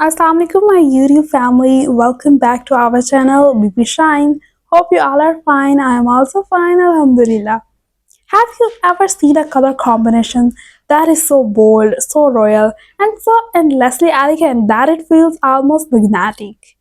Assalamu alaikum, my YouTube family. Welcome back to our channel, BP Shine. Hope you all are fine. I am also fine, Alhamdulillah. Have you ever seen a color combination that is so bold, so royal, and so endlessly elegant that it feels almost magnetic?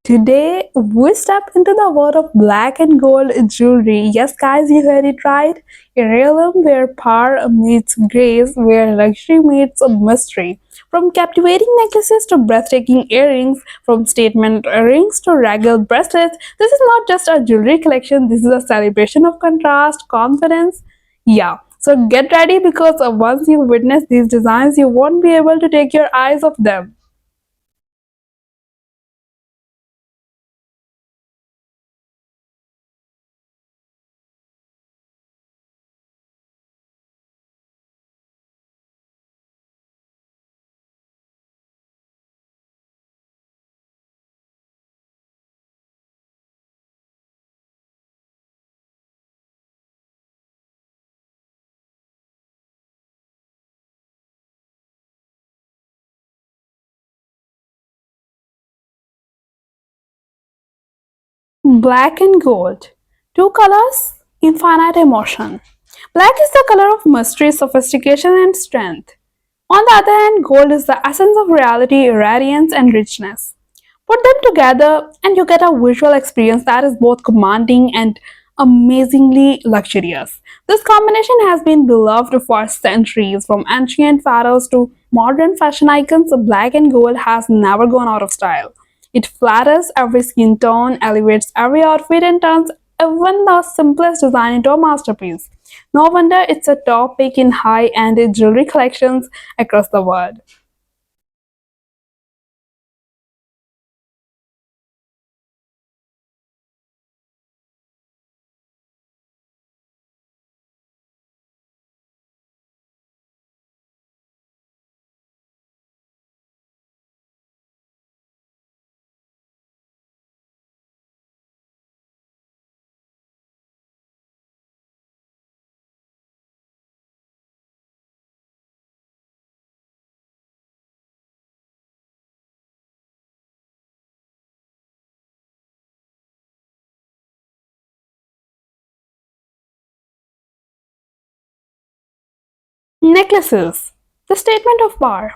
Today, we step into the world of black and gold jewelry. Yes, guys, you heard it right. A realm where power meets grace, where luxury meets a mystery. From captivating necklaces to breathtaking earrings, from statement earrings to regal bracelets, this is not just a jewelry collection, this is a celebration of contrast, confidence. Yeah, so get ready because once you witness these designs, you won't be able to take your eyes off them. Black and gold. Two colors, infinite emotion. Black is the color of mystery, sophistication, and strength. On the other hand, gold is the essence of reality, radiance, and richness. Put them together, and you get a visual experience that is both commanding and amazingly luxurious. This combination has been beloved for centuries, from ancient pharaohs to modern fashion icons. Black and gold has never gone out of style. It flatters every skin tone, elevates every outfit, and turns even the simplest design into a masterpiece. No wonder it's a top pick in high-end jewelry collections across the world. Necklaces. The statement of power.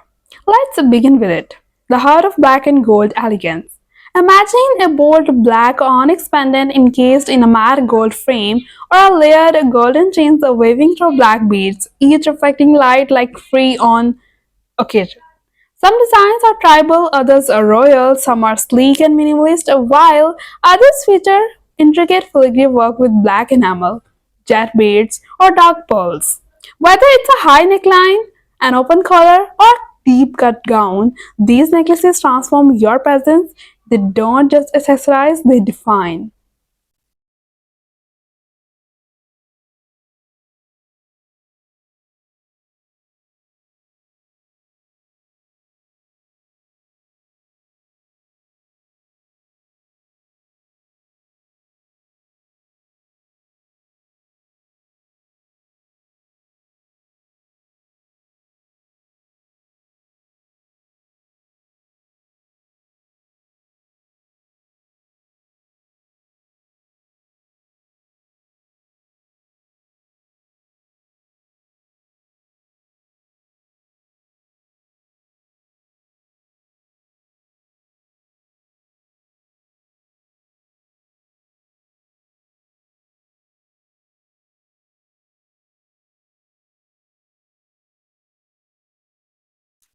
Let's begin with it. The heart of black and gold elegance. Imagine a bold black onyx pendant encased in a matte gold frame, or a layered golden chains waving through black beads, each reflecting light like free on occasion. Some designs are tribal, others are royal, some are sleek and minimalist, while others feature intricate filigree work with black enamel, jet beads, or dark pearls. Whether it's a high neckline, an open collar, or deep cut gown, these necklaces transform your presence. They don't just accessorize, they define.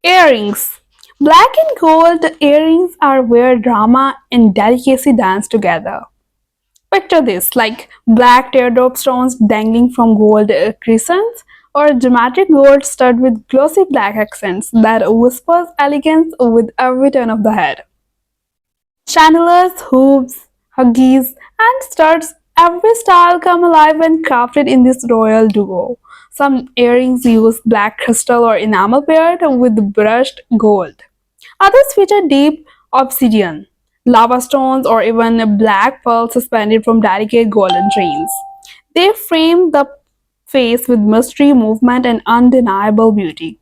Earrings. Black and gold earrings are where drama and delicacy dance together. Picture this like black teardrop stones dangling from gold crescents, or a dramatic gold stud with glossy black accents that whispers elegance with every turn of the head. Chandeliers, hoops, huggies, and studs, every style come alive when crafted in this royal duo. Some earrings use black crystal or enamel paired with brushed gold. Others feature deep obsidian, lava stones, or even a black pearl suspended from delicate golden chains. They frame the face with mystery, movement, and undeniable beauty.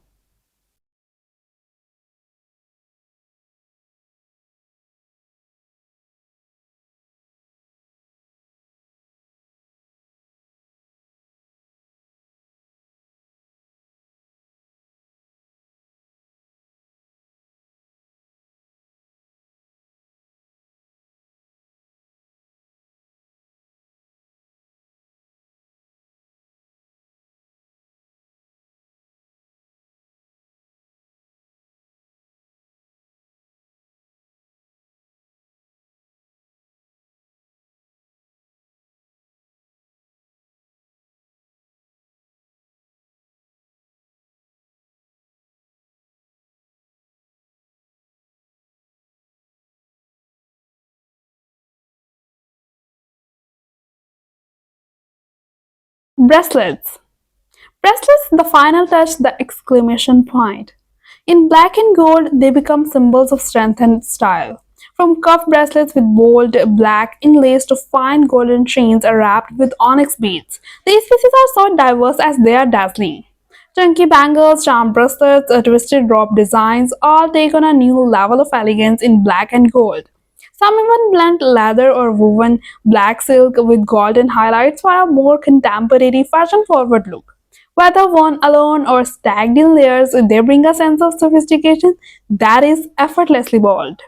Bracelets. Bracelets, the final touch, the exclamation point. In black and gold, they become symbols of strength and style. From cuff bracelets with bold black inlays to fine golden chains wrapped with onyx beads, these pieces are so diverse as they are dazzling. Chunky bangles, charm bracelets, twisted drop designs all take on a new level of elegance in black and gold. Some even blend leather or woven black silk with golden highlights for a more contemporary, fashion forward look. Whether worn alone or stacked in layers, they bring a sense of sophistication that is effortlessly bold.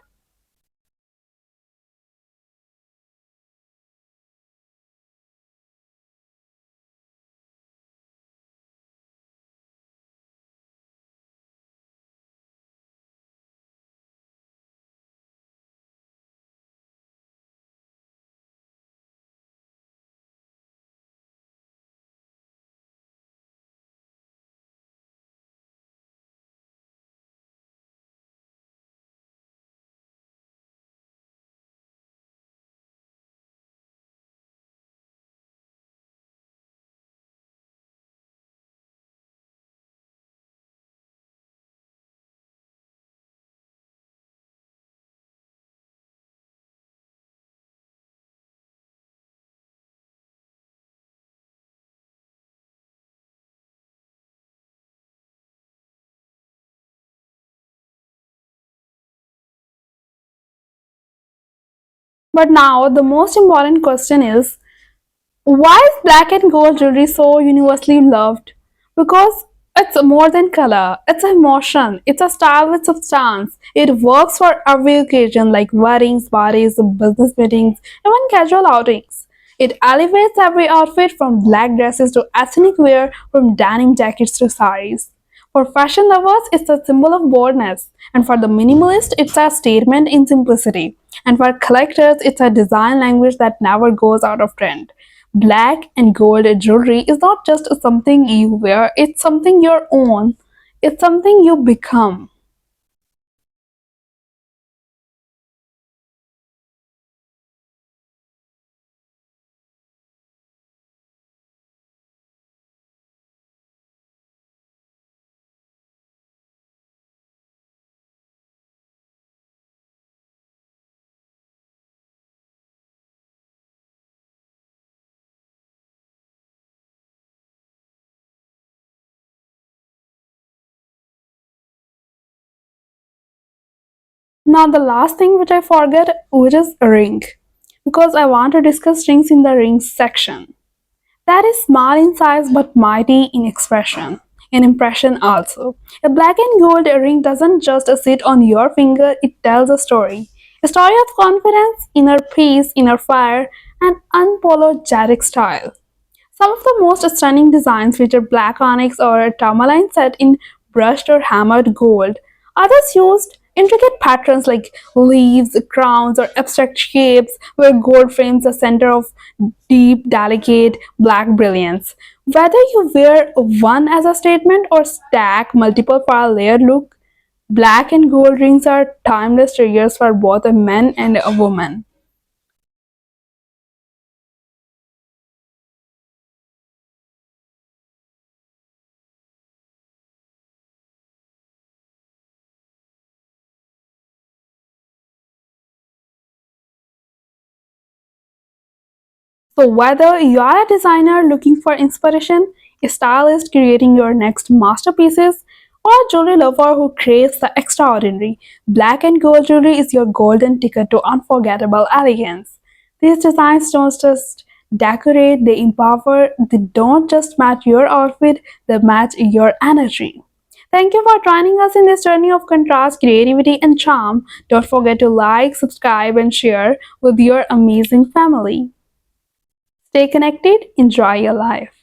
But now, the most important question is, why is black and gold jewelry so universally loved? Because it's more than color, it's emotion, it's a style with substance. It works for every occasion like weddings, parties, business meetings, even casual outings. It elevates every outfit from black dresses to ethnic wear, from denim jackets to saris. For fashion lovers, it's a symbol of boldness, and for the minimalist, it's a statement in simplicity. And for collectors, it's a design language that never goes out of trend. Black and gold jewelry is not just something you wear, it's something you own. It's something you become. Now, the last thing which I forget, which is ring, because I want to discuss rings in the rings section. That is small in size but mighty in expression. In impression also. A black and gold ring doesn't just sit on your finger, it tells a story. A story of confidence, inner peace, inner fire, and unapologetic style. Some of the most stunning designs feature black onyx or tourmaline set in brushed or hammered gold. Others used intricate patterns like leaves, crowns, or abstract shapes where gold frames the center of deep, delicate black brilliance. Whether you wear one as a statement or stack multiple for a layered look, black and gold rings are timeless triggers for both a man and a woman. So, whether you are a designer looking for inspiration, a stylist creating your next masterpieces, or a jewelry lover who craves the extraordinary, black and gold jewelry is your golden ticket to unforgettable elegance. These designs don't just decorate, they empower, they don't just match your outfit, they match your energy. Thank you for joining us in this journey of contrast, creativity, and charm. Don't forget to like, subscribe, and share with your amazing family. Stay connected, enjoy your life.